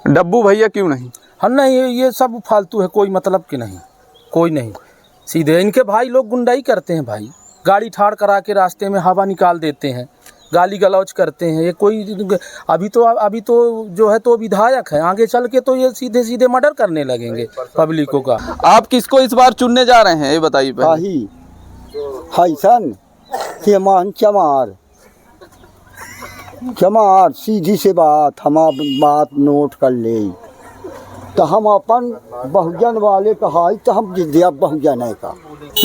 डब्बू भैया क्यों नहीं? हम नहीं, ये सब फालतू है, कोई मतलब कि नहीं, कोई नहीं। सीधे इनके भाई लोग गुंडाई करते हैं भाई, गाड़ी ठाड़ करा के रास्ते में हवा निकाल देते हैं, गाली गलौज करते हैं। ये कोई अभी तो जो है तो विधायक है, आगे चल के तो ये सीधे सीधे मर्डर करने लगेंगे पब्लिकों का। आप किसको इस बार चुनने जा रहे हैं ये बताइए पहले। सन चमार सीधी से बात, हम बात नोट कर ले तो हम अपन बहुजन वाले कहा तो हम जिद्दिया बहुजन है का।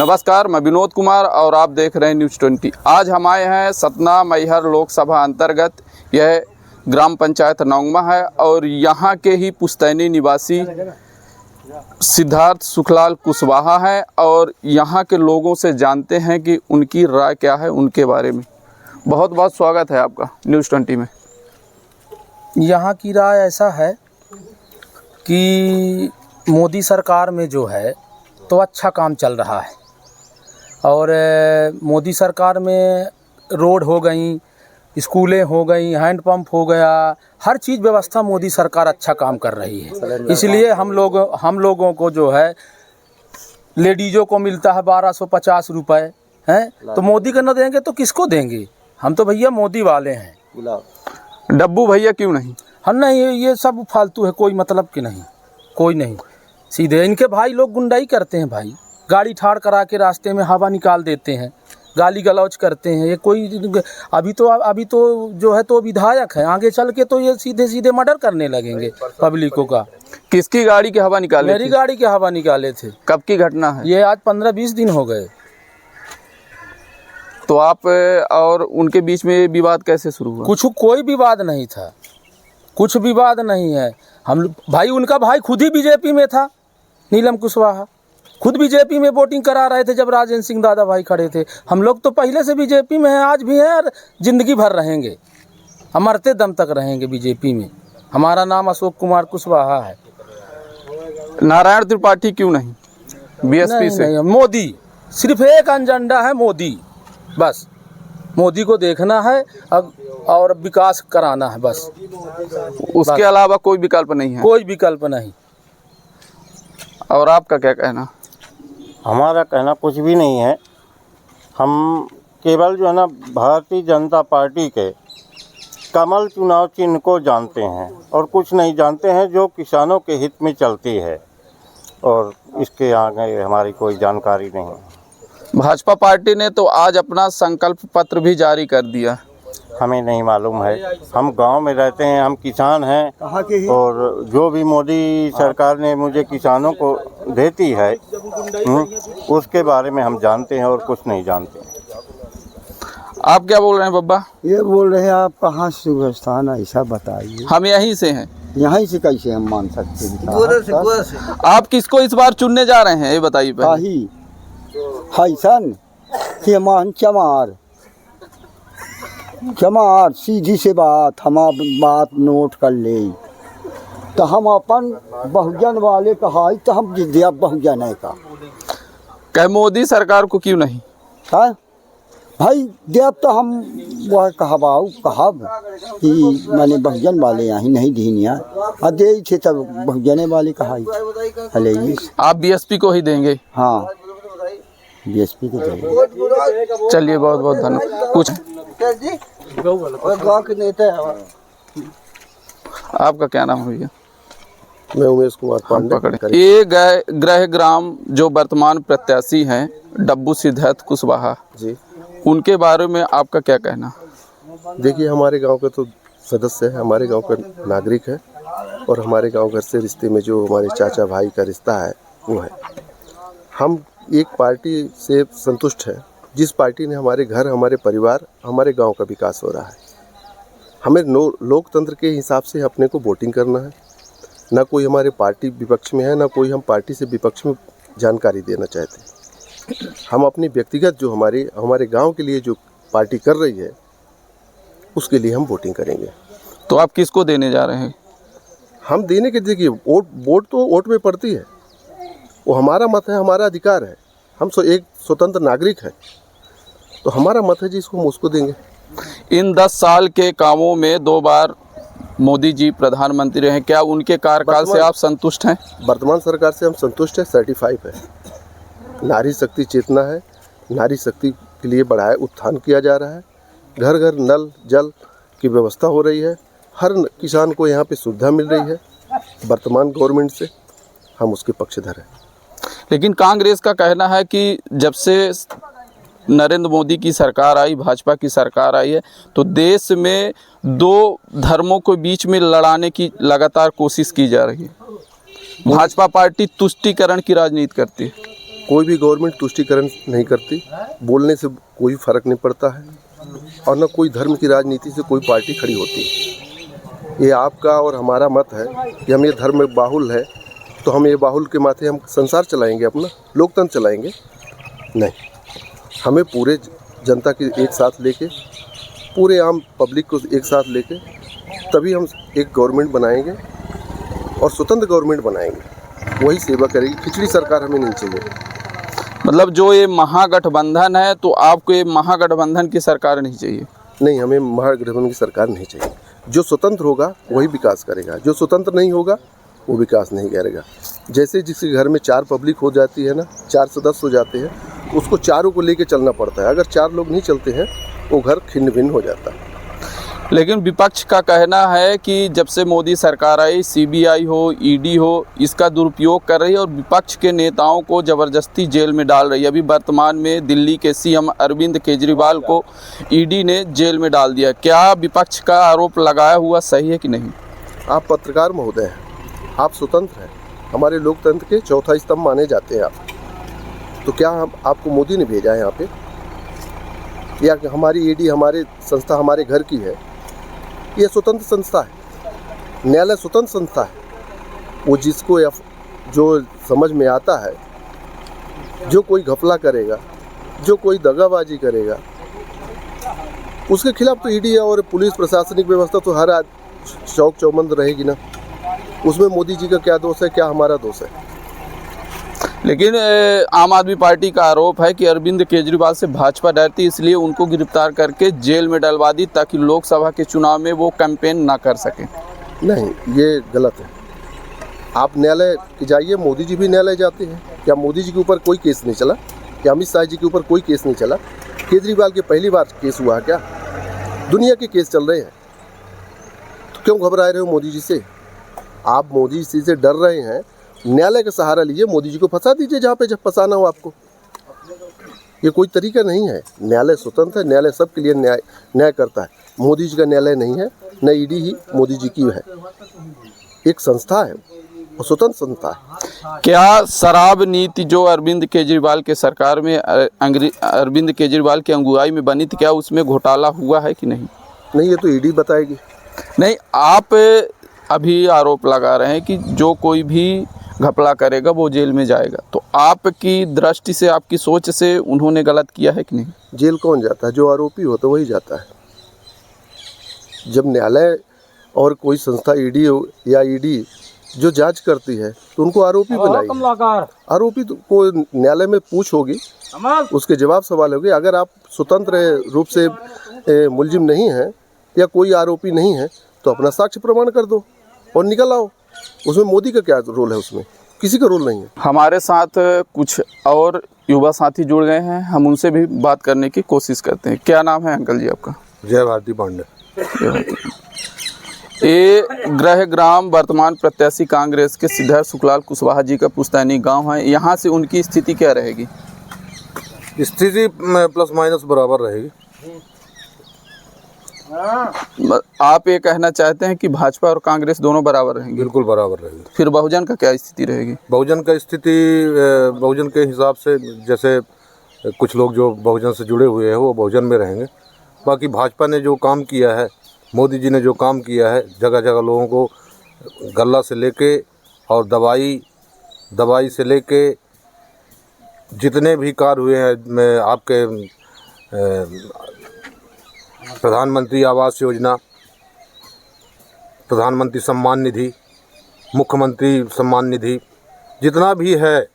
नमस्कार, मैं विनोद कुमार और आप देख रहे हैं न्यूज़ 20। आज हम आए हैं सतना मैहर लोकसभा अंतर्गत, यह ग्राम पंचायत नौंगमा है और यहाँ के ही पुश्तैनी निवासी सिद्धार्थ सुखलाल कुशवाहा है और यहाँ के लोगों से जानते हैं कि उनकी राय क्या है उनके बारे में। बहुत बहुत स्वागत है आपका न्यूज़ 20 में। यहाँ की राय ऐसा है कि मोदी सरकार में जो है तो अच्छा काम चल रहा है और मोदी सरकार में रोड हो गई, स्कूलें हो गई, हैंडपंप हो गया, हर चीज़ व्यवस्था मोदी सरकार अच्छा काम कर रही है। इसलिए हम लोगों को जो है लेडीज़ों को मिलता है 1250 रुपये हैं, तो मोदी को न देंगे तो किसको देंगे? हम तो भैया मोदी वाले हैं। डब्बू भैया क्यों नहीं? हम नहीं, ये सब फालतू है, कोई मतलब कि नहीं, कोई नहीं। सीधे इनके भाई लोग गुंडाई करते हैं भाई, गाड़ी ठाड़ करा के रास्ते में हवा निकाल देते हैं, गाली गलौज करते हैं। ये कोई अभी तो जो है तो विधायक है, आगे चल के तो ये सीधे सीधे मर्डर करने लगेंगे पब्लिकों का। किसकी गाड़ी की हवा निकाले? मेरी गाड़ी की हवा निकाले थे। कब की घटना है? ये आज 15-20 दिन हो गए। तो आप और उनके बीच में विवाद कैसे शुरू हुआ? कोई विवाद नहीं था, कुछ विवाद नहीं है। हम भाई, उनका भाई खुद ही बीजेपी में था, नीलम कुशवाहा खुद बीजेपी में वोटिंग करा रहे थे जब राजेंद्र सिंह दादा भाई खड़े थे। हम लोग तो पहले से बीजेपी में हैं, आज भी हैं और ज़िंदगी भर रहेंगे, हम मरते दम तक रहेंगे बीजेपी में। हमारा नाम अशोक कुमार कुशवाहा है। नारायण त्रिपाठी क्यों नहीं? बीएसपी से नहीं, मोदी, सिर्फ एक एजेंडा है मोदी, बस मोदी को देखना है और विकास कराना है बस। उसके अलावा कोई विकल्प नहीं है? कोई विकल्प नहीं। और आपका क्या कहना? हमारा कहना कुछ भी नहीं है। हम केवल जो है ना भारतीय जनता पार्टी के कमल चुनाव चिन्ह को जानते हैं और कुछ नहीं जानते हैं, जो किसानों के हित में चलती है, और इसके आगे हमारी कोई जानकारी नहीं है। भाजपा पार्टी ने तो आज अपना संकल्प पत्र भी जारी कर दिया। हमें नहीं मालूम है, हम गांव में रहते हैं, हम किसान हैं, और जो भी मोदी सरकार ने मुझे किसानों को देती है उसके बारे में हम जानते हैं और कुछ नहीं जानते। आप क्या बोल रहे हैं बब्बा? ये बोल रहे हैं आप कहाँ शुभ स्थान ऐसा बताइए। हम यहीं से हैं। यहीं से कैसे हम मान सकते हैं? आप किसको इस बार चुनने जा रहे हैं ये बताइए पहले। सन चमार सीधी से बात, हम बात नोट कर ले तो हम अपन बहुजन वाले कहा तो हम जिद्दिया बहुजन है का। क्या मोदी सरकार को क्यों नहीं? हाँ भाई, देव तो हम वह कहब कि मैंने बहुजन वाले यहाँ नहीं दीनिया दे थे तब बहुजने वाले कहा। आप बीएसपी को ही देंगे? हाँ, बीएसपी को देंगे। चलिए, बहुत बहुत धन्यवाद। कुछ गाँव के नेता है। आपका क्या नाम है भैया? मैं उमेश कुमार पांडे। ये गृह ग्राम जो वर्तमान प्रत्याशी हैं डब्बू सिद्धार्थ कुशवाहा जी, उनके बारे में आपका क्या कहना? देखिए, हमारे गांव के तो सदस्य है, हमारे गांव का नागरिक है और हमारे गांव घर से रिश्ते में जो हमारे चाचा भाई का रिश्ता है वो है। हम एक पार्टी से संतुष्ट है, जिस पार्टी ने हमारे घर, हमारे परिवार, हमारे गांव का विकास हो रहा है। हमें लोकतंत्र के हिसाब से अपने को वोटिंग करना है, ना कोई हमारे पार्टी विपक्ष में है, ना कोई हम पार्टी से विपक्ष में जानकारी देना चाहते हैं। हम अपनी व्यक्तिगत जो हमारे गांव के लिए जो पार्टी कर रही है उसके लिए हम वोटिंग करेंगे। तो आप किसको देने जा रहे हैं? हम देने के, देखिए, वोट तो वोट में पड़ती है, वो हमारा मत है, हमारा अधिकार है। हम एक स्वतंत्र नागरिक है, तो हमारा मत है जिसको हम उसको देंगे। इन 10 साल के कामों में 2 बार मोदी जी प्रधानमंत्री हैं, क्या उनके कार्यकाल से आप संतुष्ट हैं? वर्तमान सरकार से हम संतुष्ट है, सर्टिफाइड है। नारी शक्ति चेतना है, नारी शक्ति के लिए बढ़ाया उत्थान किया जा रहा है। घर घर नल जल की व्यवस्था हो रही है, हर किसान को यहाँ पे सुविधा मिल रही है। वर्तमान गवर्नमेंट से हम उसके पक्षधर हैं। लेकिन कांग्रेस का कहना है कि जब से नरेंद्र मोदी की सरकार आई, भाजपा की सरकार आई है, तो देश में दो धर्मों को बीच में लड़ाने की लगातार कोशिश की जा रही है। भाजपा पार्टी तुष्टीकरण की राजनीति करती है। कोई भी गवर्नमेंट तुष्टीकरण नहीं करती, बोलने से कोई फर्क नहीं पड़ता है, और न कोई धर्म की राजनीति से कोई पार्टी खड़ी होती है। ये आपका और हमारा मत है कि हम ये धर्म बाहुल है, तो हम ये बाहुल के माथे हम संसार चलाएंगे, अपना लोकतंत्र चलाएंगे? नहीं, हमें पूरे जनता के एक साथ लेके, पूरे आम पब्लिक को एक साथ लेके तभी हम एक गवर्नमेंट बनाएंगे और स्वतंत्र गवर्नमेंट बनाएंगे। वही सेवा करेगी, खिचड़ी सरकार हमें नहीं चाहिए। मतलब जो ये महागठबंधन है, तो आपको ये महागठबंधन की सरकार नहीं चाहिए? नहीं, हमें महागठबंधन की सरकार नहीं चाहिए। जो स्वतंत्र होगा वही विकास करेगा, जो स्वतंत्र नहीं होगा वो विकास नहीं करेगा। जैसे जिसके घर में 4 पब्लिक हो जाती है ना, 4 सदस्य हो जाते हैं, उसको चारों को लेके चलना पड़ता है। अगर 4 लोग नहीं चलते हैं वो घर खिन्न भिन्न हो जाता है। लेकिन विपक्ष का कहना है कि जब से मोदी सरकार आई, सीबीआई हो, ईडी हो, इसका दुरुपयोग कर रही है और विपक्ष के नेताओं को ज़बरदस्ती जेल में डाल रही है। अभी वर्तमान में दिल्ली के सीएम अरविंद केजरीवाल को ईडी ने जेल में डाल दिया। क्या विपक्ष का आरोप लगाया हुआ सही है कि नहीं? आप पत्रकार महोदय हैं, आप स्वतंत्र हैं, हमारे लोकतंत्र के चौथा स्तंभ माने जाते हैं आप। तो क्या आपको मोदी ने भेजा है यहाँ पे, या कि हमारी ईडी हमारे संस्था हमारे घर की है? यह स्वतंत्र संस्था है, न्यायालय स्वतंत्र संस्था है। वो जिसको जो समझ में आता है, जो कोई घपला करेगा, जो कोई दगाबाजी करेगा, उसके खिलाफ तो ईडी और पुलिस प्रशासनिक व्यवस्था तो हर चौक चौबंद रहेगी ना। उसमें मोदी जी का क्या दोष है, क्या हमारा दोष है? लेकिन आम आदमी पार्टी का आरोप है कि अरविंद केजरीवाल से भाजपा डरती, इसलिए उनको गिरफ्तार करके जेल में डलवा दी ताकि लोकसभा के चुनाव में वो कैंपेन ना कर सकें। नहीं, ये गलत है। आप न्यायालय की जाइए, मोदी जी भी न्यायालय जाते हैं। क्या मोदी जी के ऊपर कोई केस नहीं चला? क्या अमित शाह जी के ऊपर कोई केस नहीं चला? केजरीवाल के पहली बार केस हुआ क्या? दुनिया के केस चल रहे हैं, तो क्यों घबरा रहे हो मोदी जी से? आप मोदी जी से डर रहे हैं, न्यायालय का सहारा लीजिए, मोदी जी को फंसा दीजिए जहाँ पे जब फंसाना हो आपको। ये कोई तरीका नहीं है। न्यायालय स्वतंत्र है, न्यायालय सबके लिए न्याय करता है। मोदी जी का न्यायालय नहीं है, न ईडी ही मोदी जी की है, एक संस्था है और स्वतंत्र संस्था है। क्या शराब नीति जो अरविंद केजरीवाल के सरकार में अरविंद केजरीवाल की अगुवाई में बनी थी, क्या उसमें घोटाला हुआ है कि नहीं? नहीं, ये तो ईडी बताएगी। नहीं, आप अभी आरोप लगा रहे हैं कि जो कोई भी घपला करेगा वो जेल में जाएगा, तो आपकी दृष्टि से, आपकी सोच से उन्होंने गलत किया है कि नहीं? जेल कौन जाता है? जो आरोपी होता है वही जाता है। जब न्यायालय और कोई संस्था ईडी या ईडी जो जांच करती है तो उनको आरोपी बनाएगी। आरोपी को न्यायालय में पूछ होगी, उसके जवाब सवाल होंगे। अगर आप स्वतंत्र रूप से मुलजिम नहीं हैं या कोई आरोपी नहीं है तो अपना साक्ष्य प्रमाण कर दो और निकल आओ। उसमें मोदी का क्या रोल है? उसमें किसी का रोल नहीं है। हमारे साथ कुछ और युवा साथी जुड़ गए हैं, हम उनसे भी बात करने की कोशिश करते हैं। क्या नाम है अंकल जी आपका? जय भारती पांडे। ये गृह ग्राम वर्तमान प्रत्याशी कांग्रेस के सिद्धार्थ सुखलाल कुशवाहा जी का पुश्तैनी गांव है। यहाँ से उनकी स्थिति क्या रहेगी? स्थिति प्लस माइनस बराबर रहेगी। आप ये कहना चाहते हैं कि भाजपा और कांग्रेस दोनों बराबर रहेंगे? बिल्कुल बराबर रहेगी। फिर बहुजन का क्या स्थिति रहेगी? बहुजन का स्थिति बहुजन के हिसाब से, जैसे कुछ लोग जो बहुजन से जुड़े हुए हैं वो बहुजन में रहेंगे। बाकी भाजपा ने जो काम किया है, मोदी जी ने जो काम किया है, जगह जगह लोगों को गल्ला से लेके और दवाई से लेके जितने भी कार्य हुए हैं, मैं आपके प्रधानमंत्री आवास योजना, प्रधानमंत्री सम्मान निधि, मुख्यमंत्री सम्मान निधि, जितना भी है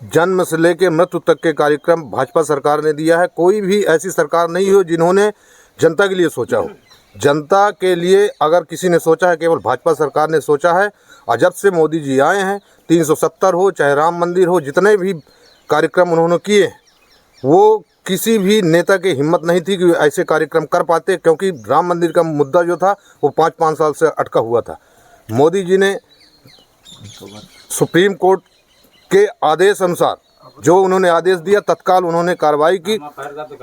जन्म से लेके मृत्यु तक के कार्यक्रम भाजपा सरकार ने दिया है। कोई भी ऐसी सरकार नहीं हो जिन्होंने जनता के लिए सोचा हो। जनता के लिए अगर किसी ने सोचा है, केवल भाजपा सरकार ने सोचा है। और जब से मोदी जी आए हैं, 370 हो चाहे राम मंदिर हो, जितने भी कार्यक्रम उन्होंने किए हैं, वो किसी भी नेता की हिम्मत नहीं थी कि ऐसे कार्यक्रम कर पाते, क्योंकि राम मंदिर का मुद्दा जो था वो 5-5 साल से अटका हुआ था। मोदी जी ने सुप्रीम कोर्ट के आदेश अनुसार जो उन्होंने आदेश दिया, तत्काल उन्होंने कार्रवाई की।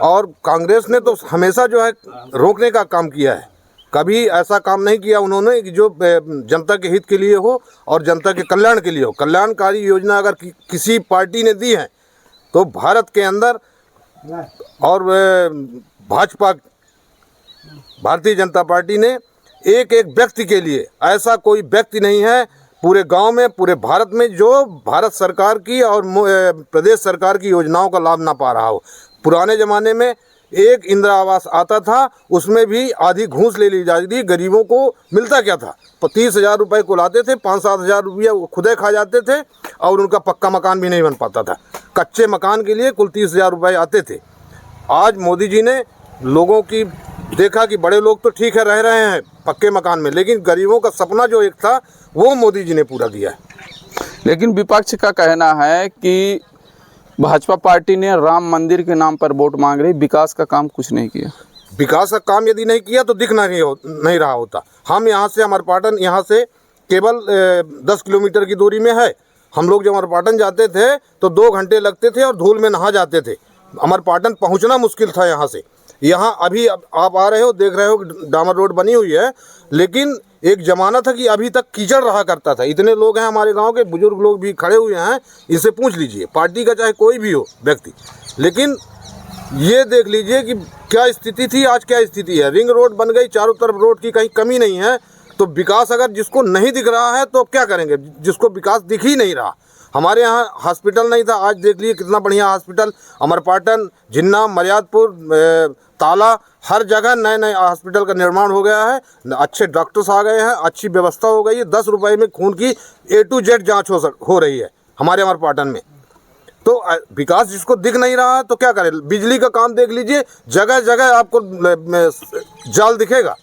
और कांग्रेस ने तो हमेशा जो है रोकने का काम किया है, कभी ऐसा काम नहीं किया उन्होंने कि जो जनता के हित के लिए हो और जनता के कल्याण के लिए हो। कल्याणकारी योजना अगर किसी पार्टी ने दी है तो भारत के अंदर और भाजपा, भारतीय जनता पार्टी ने एक एक व्यक्ति के लिए, ऐसा कोई व्यक्ति नहीं है पूरे गांव में, पूरे भारत में जो भारत सरकार की और प्रदेश सरकार की योजनाओं का लाभ ना पा रहा हो। पुराने ज़माने में एक इंदिरा आवास आता था, उसमें भी आधी घूस ले ली जाती थी। गरीबों को मिलता क्या था, 30,000 रुपये को लाते थे, 5-7 हज़ार रुपया खुदे खा जाते थे और उनका पक्का मकान भी नहीं बन पाता था। कच्चे मकान के लिए कुल 30,000 रुपये आते थे। आज मोदी जी ने लोगों की देखा कि बड़े लोग तो ठीक है रह रहे हैं पक्के मकान में, लेकिन गरीबों का सपना जो एक था वो मोदी जी ने पूरा किया है। लेकिन विपक्ष का कहना है कि भाजपा पार्टी ने राम मंदिर के नाम पर वोट मांग रही, विकास का काम कुछ नहीं किया। विकास का काम यदि नहीं किया तो दिख नहीं रहा होता। हम यहाँ से अमरपाटन यहाँ से केवल 10 किलोमीटर की दूरी में है। हम लोग जब अमरपाटन जाते थे तो 2 घंटे लगते थे और धूल में नहा जाते थे। अमरपाटन पहुँचना मुश्किल था यहाँ से। यहाँ अभी आप आ रहे हो, देख रहे हो डामर रोड बनी हुई है, लेकिन एक ज़माना था कि अभी तक कीचड़ रहा करता था। इतने लोग हैं हमारे गांव के, बुजुर्ग लोग भी खड़े हुए हैं, इनसे पूछ लीजिए, पार्टी का चाहे कोई भी हो व्यक्ति। लेकिन ये देख लीजिए कि क्या स्थिति थी, आज क्या स्थिति है। रिंग रोड बन गई, चारों तरफ रोड की कहीं कमी नहीं है। तो विकास अगर जिसको नहीं दिख रहा है तो क्या करेंगे, जिसको विकास दिख ही नहीं रहा। हमारे यहाँ हॉस्पिटल नहीं था, आज देख लीजिए कितना बढ़िया हॉस्पिटल, अमरपाटन, जिन्ना, मर्यादपुर, ताला, हर जगह नए नए हॉस्पिटल का निर्माण हो गया है। अच्छे डॉक्टर्स आ गए हैं, अच्छी व्यवस्था हो गई है। 10 रुपये में खून की A to Z जाँच हो रही है हमारे अमरपाटन में। तो विकास जिसको दिख नहीं रहा तो क्या करें। बिजली का काम देख लीजिए, जगह जगह आपको जाल दिखेगा,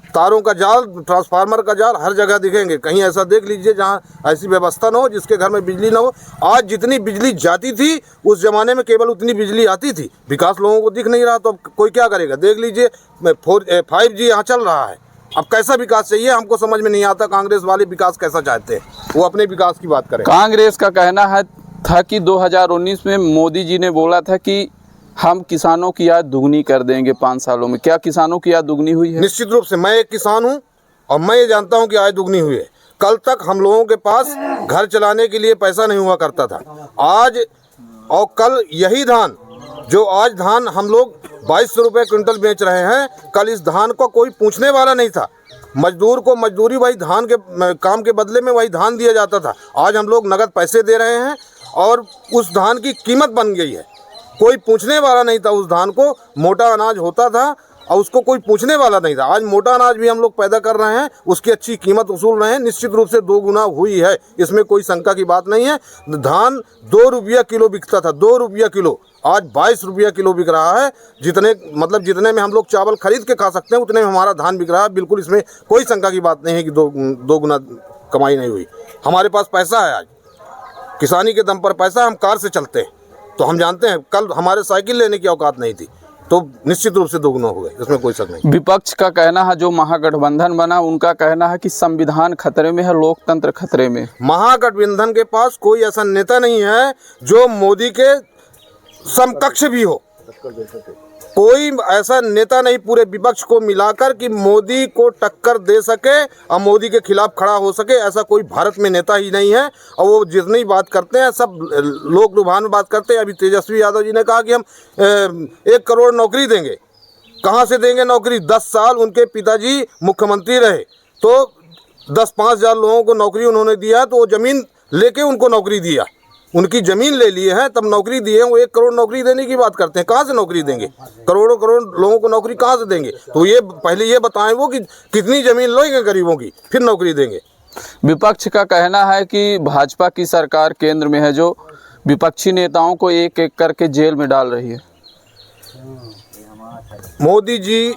तारों का जाल, ट्रांसफार्मर का जाल हर जगह दिखेंगे। कहीं ऐसा देख लीजिए जहाँ ऐसी व्यवस्था ना हो, जिसके घर में बिजली ना हो। आज जितनी बिजली जाती थी उस ज़माने में केवल उतनी बिजली आती थी। विकास लोगों को दिख नहीं रहा तो अब कोई क्या करेगा। देख लीजिए 5G यहाँ चल रहा है। अब कैसा विकास चाहिए हमको समझ में नहीं आता। कांग्रेस वाले विकास कैसा चाहते हैं, वो अपने विकास की बात करें। कांग्रेस का कहना था कि 2019 में मोदी जी ने बोला था कि हम किसानों की आय दुगनी कर देंगे 5 सालों में। क्या किसानों की आय दुगनी हुई है? निश्चित रूप से। मैं एक किसान हूं और मैं ये जानता हूं कि आय दुगनी हुई है। कल तक हम लोगों के पास घर चलाने के लिए पैसा नहीं हुआ करता था। आज और कल यही धान, जो आज धान हम लोग 2200 रुपये क्विंटल बेच रहे हैं, कल इस धान को कोई पूछने वाला नहीं था। मजदूर को मजदूरी वही धान के काम के बदले में वही धान दिया जाता था। आज हम लोग नगद पैसे दे रहे हैं और उस धान की कीमत बन गई है। कोई पूछने वाला नहीं था उस धान को। मोटा अनाज होता था और उसको कोई पूछने वाला नहीं था। आज मोटा अनाज भी हम लोग पैदा कर रहे हैं, उसकी अच्छी कीमत वसूल रहे हैं। निश्चित रूप से 2 गुना हुई है, इसमें कोई शंका की बात नहीं है। धान 2 रुपया किलो बिकता था, 2 रुपया किलो, आज 22 रुपया किलो बिक रहा है। जितने में हम लोग चावल खरीद के खा सकते हैं उतने में हमारा धान बिक रहा है। बिल्कुल इसमें कोई शंका की बात नहीं है कि दो गुना कमाई नहीं हुई। हमारे पास पैसा है, आज किसानी के दम पर पैसा, हम कार से चलते हैं। तो हम जानते हैं कल हमारे साइकिल लेने की औकात नहीं थी, तो निश्चित रूप से 2 गुना हो गए, इसमें कोई शक नहीं। विपक्ष का कहना है, जो महागठबंधन बना उनका कहना है कि संविधान खतरे में है, लोकतंत्र खतरे में। महागठबंधन के पास कोई ऐसा नेता नहीं है जो मोदी के समकक्ष भी हो। कोई ऐसा नेता नहीं पूरे विपक्ष को मिलाकर कि मोदी को टक्कर दे सके और मोदी के खिलाफ खड़ा हो सके। ऐसा कोई भारत में नेता ही नहीं है। और वो जितनी बात करते हैं सब लोक लुभान में बात करते हैं। अभी तेजस्वी यादव जी ने कहा कि हम 1 करोड़ नौकरी देंगे। कहाँ से देंगे नौकरी? 10 साल उनके पिताजी मुख्यमंत्री रहे तो 10-5 हज़ार लोगों को नौकरी उन्होंने दिया, तो वो ज़मीन लेके उनको नौकरी दिया। उनकी ज़मीन ले लिए हैं तब नौकरी दी है। वो 1 करोड़ नौकरी देने की बात करते हैं। कहाँ से नौकरी देंगे? करोड़ों करोड़ लोगों को नौकरी कहाँ से देंगे? तो ये पहले ये बताएं वो कि कितनी ज़मीन लेंगे गरीबों की, फिर नौकरी देंगे। विपक्ष का कहना है कि भाजपा की सरकार केंद्र में है, जो विपक्षी नेताओं को एक एक करके जेल में डाल रही है। मोदी जी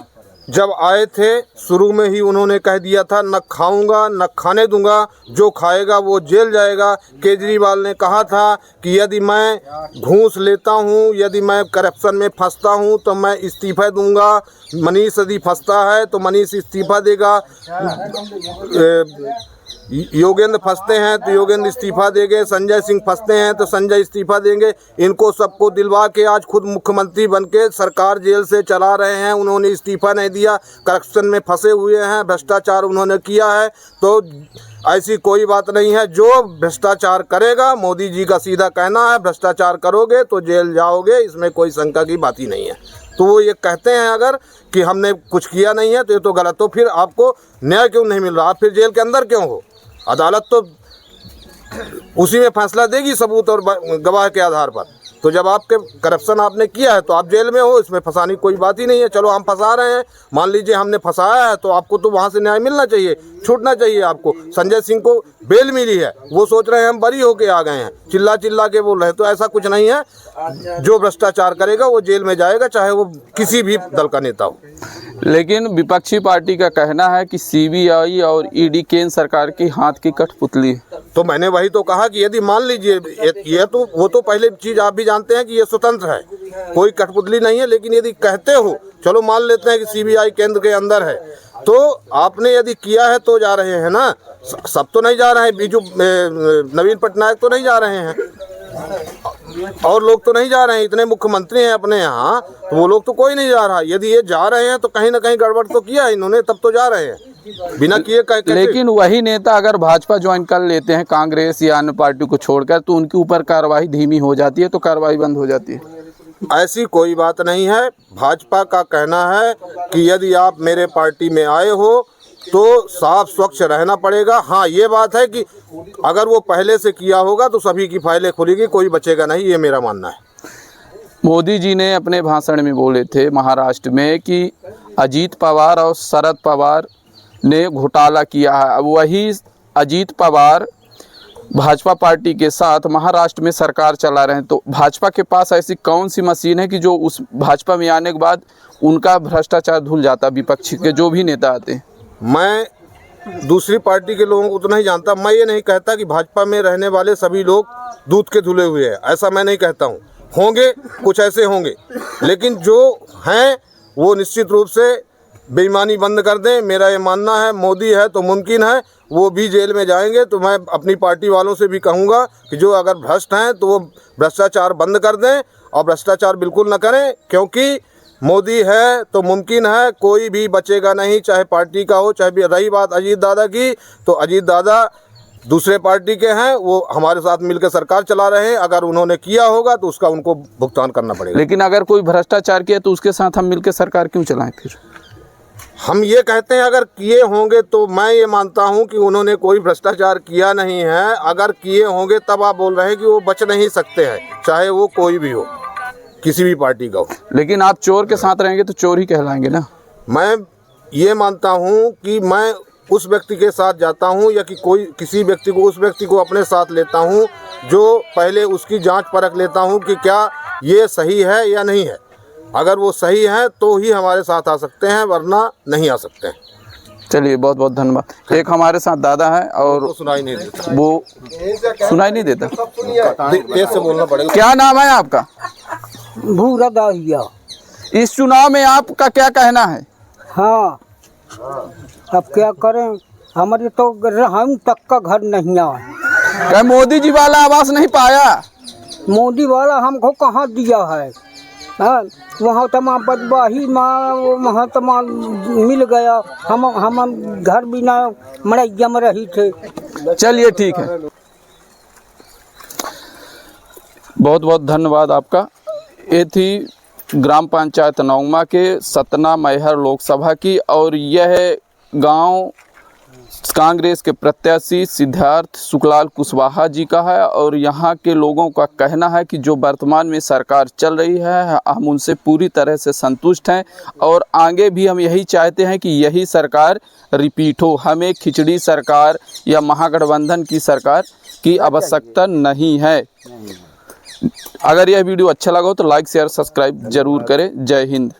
जब आए थे शुरू में ही उन्होंने कह दिया था न खाऊंगा न खाने दूंगा, जो खाएगा वो जेल जाएगा। केजरीवाल ने कहा था कि यदि मैं घूस लेता हूँ, यदि मैं करप्शन में फंसता हूँ तो मैं इस्तीफा दूंगा। मनीष यदि फंसता है तो मनीष इस्तीफा देगा। योगेंद्र फंसते हैं तो योगेंद्र इस्तीफा देंगे। संजय सिंह फंसते हैं तो संजय इस्तीफा देंगे। इनको सबको दिलवा के आज खुद मुख्यमंत्री बन के सरकार जेल से चला रहे हैं। उन्होंने इस्तीफा नहीं दिया, करप्शन में फंसे हुए हैं, भ्रष्टाचार उन्होंने किया है। तो ऐसी कोई बात नहीं है। जो भ्रष्टाचार करेगा, मोदी जी का सीधा कहना है भ्रष्टाचार करोगे तो जेल जाओगे, इसमें कोई शंका की बात ही नहीं है। तो वो ये कहते हैं अगर कि हमने कुछ किया नहीं है तो ये तो गलत। तो फिर आपको न्याय क्यों नहीं मिल रहा? आप फिर जेल के अंदर क्यों हो? अदालत तो उसी में फैसला देगी सबूत और गवाह के आधार पर। तो जब आपके करप्शन आपने किया है तो आप जेल में हो, इसमें फंसाने की कोई बात ही नहीं है। चलो हम फंसा रहे हैं, मान लीजिए हमने फंसाया है तो आपको तो वहाँ से न्याय मिलना चाहिए, छूटना चाहिए आपको। संजय सिंह को बेल मिली है, वो सोच रहे हैं हम बरी होके आ गए हैं, चिल्ला चिल्ला के बोल रहे हैं। तो ऐसा कुछ नहीं है। जो भ्रष्टाचार करेगा वो जेल में जाएगा, चाहे वो किसी भी दल का नेता हो। लेकिन विपक्षी पार्टी का कहना है कि सीबीआई और ईडी केंद्र सरकार की हाथ की कठपुतली है। तो मैंने वही तो कहा कि यदि मान लीजिए ये तो वो तो पहले चीज़ आप भी जानते हैं कि ये स्वतंत्र है, कोई कठपुतली नहीं है। लेकिन यदि कहते हो, चलो मान लेते हैं कि सीबीआई केंद्र के अंदर है, तो आपने यदि किया है तो जा रहे हैं ना। सब तो नहीं जा रहे हैं, बीजू नवीन पटनायक तो नहीं जा रहे हैं और लोग तो नहीं जा रहे हैं। इतने मुख्यमंत्री हैं अपने यहाँ, तो वो लोग तो कोई नहीं जा रहा। यदि ये जा रहे हैं तो कहीं ना कहीं गड़बड़ तो किया है इन्होंने, तब तो जा रहे हैं। बिना किए कैसे? लेकिन वही नेता अगर भाजपा ज्वाइन कर लेते हैं, कांग्रेस या अन्य पार्टी को छोड़कर, तो उनके ऊपर कार्रवाई धीमी हो जाती है, तो कार्रवाई बंद हो जाती है। ऐसी कोई बात नहीं है। भाजपा का कहना है कि यदि आप मेरे पार्टी में आए हो तो साफ स्वच्छ रहना पड़ेगा। हाँ, ये बात है कि अगर वो पहले से किया होगा तो सभी की फाइलें खुलेगी, कोई बचेगा नहीं, ये मेरा मानना है। मोदी जी ने अपने भाषण में बोले थे महाराष्ट्र में कि अजीत पवार और शरद पवार ने घोटाला किया है। अब वही अजीत पवार भाजपा पार्टी के साथ महाराष्ट्र में सरकार चला रहे हैं। तो भाजपा के पास ऐसी कौन सी मशीन है कि जो उस भाजपा में आने के बाद उनका भ्रष्टाचार धुल जाता? विपक्षी के जो भी नेता आते हैं, मैं दूसरी पार्टी के लोगों को तो नहीं जानता। मैं ये नहीं कहता कि भाजपा में रहने वाले सभी लोग दूध के धुले हुए हैं, ऐसा मैं नहीं कहता हूँ। होंगे, कुछ ऐसे होंगे, लेकिन जो हैं वो निश्चित रूप से बेईमानी बंद कर दें। मेरा ये मानना है। मोदी है तो मुमकिन है वो भी जेल में जाएंगे। तो मैं अपनी पार्टी वालों से भी कहूँगा कि जो अगर भ्रष्ट हैं तो वो भ्रष्टाचार बंद कर दें और भ्रष्टाचार बिल्कुल न करें, क्योंकि मोदी है तो मुमकिन है कोई भी बचेगा नहीं, चाहे पार्टी का हो। चाहे भी रही बात अजीत दादा की, तो अजीत दादा दूसरे पार्टी के हैं, वो हमारे साथ मिलकर सरकार चला रहे हैं। अगर उन्होंने किया होगा तो उसका उनको भुगतान करना पड़ेगा। लेकिन अगर कोई भ्रष्टाचार किया तो उसके साथ हम मिलकर सरकार क्यों चलाएं? फिर हम ये कहते हैं अगर किए होंगे तो मैं ये मानता हूं कि उन्होंने कोई भ्रष्टाचार किया नहीं है। अगर किए होंगे तब आप बोल रहे हैं कि वो बच नहीं सकते हैं, चाहे वो कोई भी हो, किसी भी पार्टी का हो। लेकिन आप चोर के साथ रहेंगे तो चोर ही कहलाएंगे ना। मैं ये मानता हूं कि मैं उस व्यक्ति के साथ जाता हूं या कि कोई किसी व्यक्ति को, उस व्यक्ति को अपने साथ लेता हूं जो पहले उसकी जांच परख लेता हूं कि क्या ये सही है या नहीं है। अगर वो सही है तो ही हमारे साथ आ सकते हैं, वरना नहीं आ सकते हैं। चलिए, बहुत बहुत धन्यवाद। एक हमारे साथ दादा है और वो सुनाई नहीं देता। वो सुनाई नहीं देता। तेज से बोलना पड़ेगा। क्या नाम है आपका? भूरा दाहिया। इस चुनाव में आपका क्या कहना है? हाँ, अब क्या करें, हमारे तो हम तक का घर नहीं आया। क्या मोदी जी वाला आवास नहीं पाया? मोदी वाला हमको कहाँ दिया है? हाँ, वहाँ तमाम बदबाही वहाँ तमाम मिल गया। हम घर बिना मड़ैया में रही थे। चलिए, ठीक है, बहुत बहुत धन्यवाद आपका। ये थी ग्राम पंचायत नौंगमा के सतना मैहर लोकसभा की, और यह गांव कांग्रेस के प्रत्याशी सिद्धार्थ सुखलाल कुशवाहा जी का है। और यहाँ के लोगों का कहना है कि जो वर्तमान में सरकार चल रही है हम उनसे पूरी तरह से संतुष्ट हैं, और आगे भी हम यही चाहते हैं कि यही सरकार रिपीट हो। हमें खिचड़ी सरकार या महागठबंधन की सरकार की आवश्यकता नहीं है। अगर यह वीडियो अच्छा लगा हो तो लाइक शेयर सब्सक्राइब जरूर करें। जय हिंद।